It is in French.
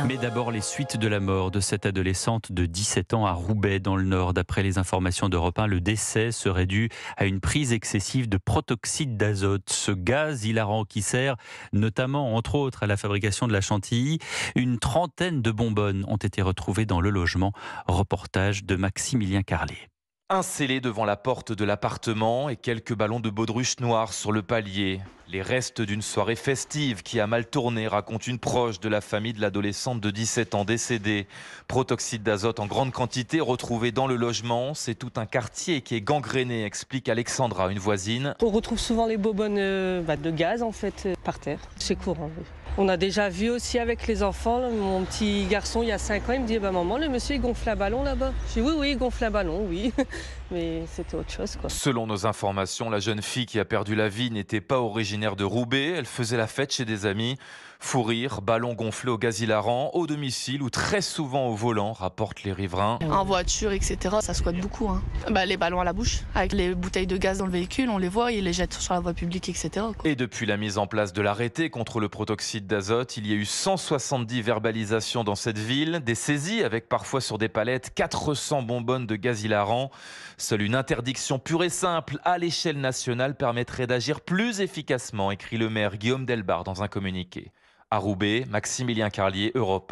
Mais d'abord, les suites de la mort de cette adolescente de 17 ans à Roubaix, dans le Nord. D'après les informations d'Europe 1, le décès serait dû à une prise excessive de protoxyde d'azote. Ce gaz hilarant qui sert notamment, entre autres, à la fabrication de la chantilly. Une trentaine de bonbonnes ont été retrouvées dans le logement. Reportage de Maximilien Carlet. Un scellé devant la porte de l'appartement et quelques ballons de baudruche noire sur le palier. Les restes d'une soirée festive qui a mal tourné, raconte une proche de la famille de l'adolescente de 17 ans décédée. Protoxyde d'azote en grande quantité retrouvé dans le logement. C'est tout un quartier qui est gangréné, explique Alexandra, une voisine. On retrouve souvent les bonbonnes de gaz en fait par terre. C'est courant. Oui. On a déjà vu aussi avec les enfants, là, mon petit garçon il y a 5 ans, il me dit maman, le monsieur il gonfle un ballon là-bas. Je dis oui, il gonfle un ballon, oui. Mais c'était autre chose quoi. Selon nos informations, la jeune fille qui a perdu la vie n'était pas originaire de Roubaix. Elle faisait la fête chez des amis. Fou rire, ballon gonflé au gaz hilarant, au domicile ou très souvent au volant, rapportent les riverains. En voiture, etc., ça squatte beaucoup. Les ballons à la bouche, avec les bouteilles de gaz dans le véhicule, on les voit, ils les jettent sur la voie publique, etc. Et depuis la mise en place de l'arrêté contre le protoxyde d'azote, il y a eu 170 verbalisations dans cette ville, des saisies avec parfois sur des palettes 400 bonbonnes de gaz hilarant. Seule une interdiction pure et simple à l'échelle nationale permettrait d'agir plus efficacement, écrit le maire Guillaume Delbar dans un communiqué. À Roubaix, Maximilien Carlier, Europe 1.